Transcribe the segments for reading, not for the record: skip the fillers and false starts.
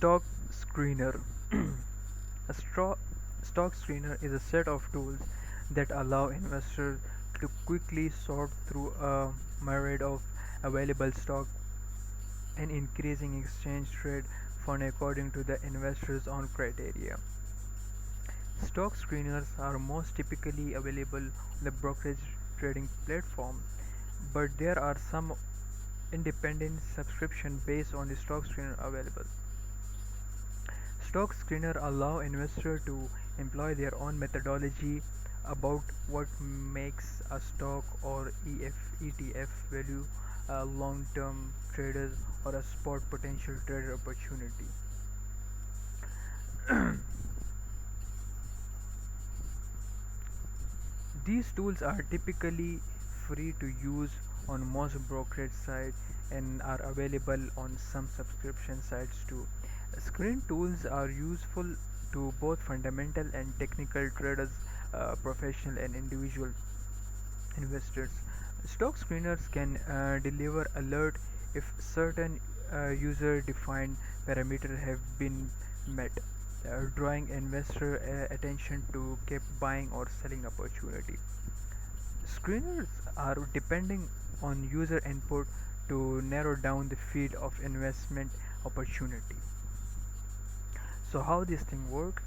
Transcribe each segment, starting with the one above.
Stock screener. A stock screener is a set of tools that allow investors to quickly sort through a myriad of available stock and increasing exchange trade fund according to the investor's own criteria. Stock screeners are most typically available on the brokerage trading platform, but there are some independent subscription based on the stock screener available. Stock screener allow investors to employ their own methodology about what makes a stock or ETF value a long-term trader or a spot potential trader opportunity. These tools are typically free to use on most brokerage sites and are available on some subscription sites too. Screen tools are useful to both fundamental and technical traders, professional and individual investors. Stock screeners can deliver alert if certain user-defined parameters have been met, drawing investor attention to keep buying or selling opportunity. Screeners are depending on user input to narrow down the field of investment opportunity. So how this thing works?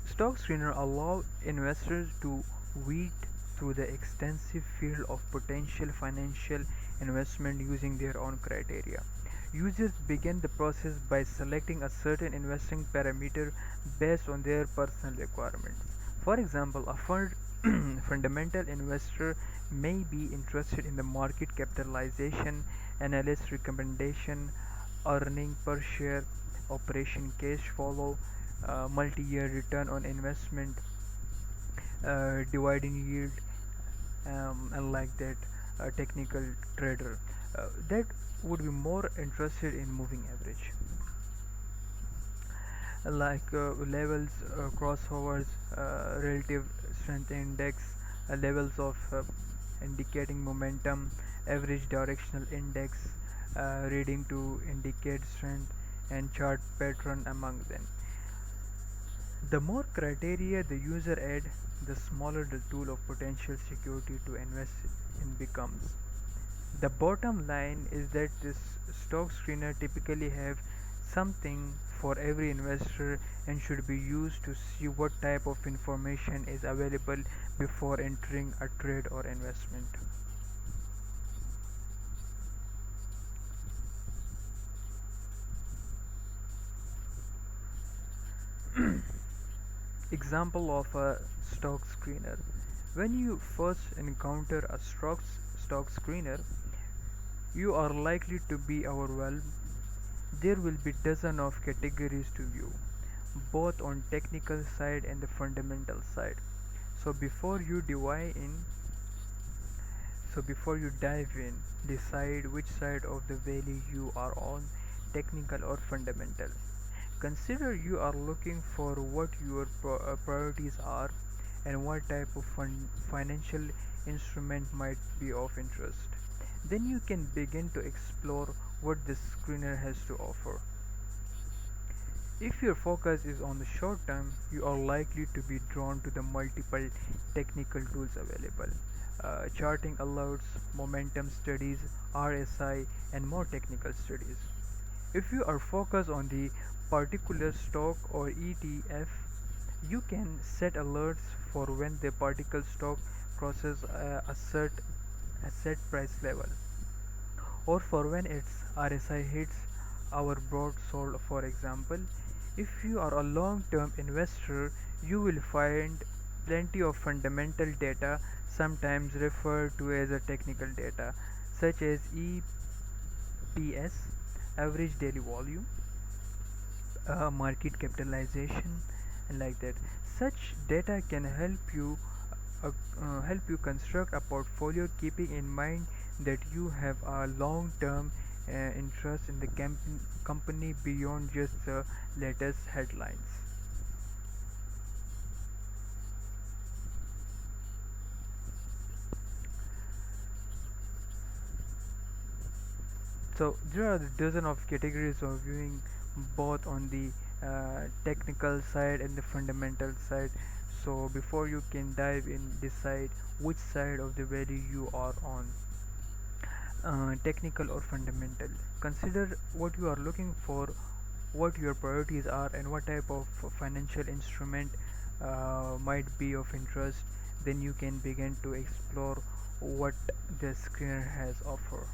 Stock screener allow investors to weed through the extensive field of potential financial investment using their own criteria. Users begin the process by selecting a certain investing parameter based on their personal requirements. For example, a fundamental investor may be interested in the market capitalization, analyst recommendation, earning per share, operation cash flow, multi-year return on investment, dividend yield, and like that. A technical trader that would be more interested in moving average, like levels, crossovers, relative strength index, levels of indicating momentum, average directional index, reading to indicate strength, and chart pattern among them. The more criteria the user adds, the smaller the tool of potential security to invest in becomes. The bottom line is that this stock screener typically have something for every investor and should be used to see what type of information is available before entering a trade or investment. Example of a stock screener. When you first encounter a stock screener, you are likely to be overwhelmed. There will be dozens of categories to view, both on technical side and the fundamental side. So before you dive in, decide which side of the valley you are on, technical or fundamental. Consider you are looking for what your priorities are and what type of financial instrument might be of interest. Then you can begin to explore what the screener has to offer. If your focus is on the short term, you are likely to be drawn to the multiple technical tools available. Charting alerts, momentum studies, RSI, and more technical studies. If you are focused on the particular stock or ETF, you can set alerts for when the particular stock crosses a set price level, or for when its RSI hits our broad sold. For example, if you are a long-term investor, you will find plenty of fundamental data, sometimes referred to as a technical data, such as EPS, average daily volume, market capitalization, and like that. Such data can uh, help you construct a portfolio, keeping in mind that you have a long-term interest in the company beyond just the latest headlines. So there are a dozen of categories of viewing, both on the technical side and the fundamental side. So before you can dive in, decide which side of the value you are on, technical or fundamental. Consider what you are looking for, what your priorities are, and what type of financial instrument might be of interest. Then you can begin to explore what the screener has offer.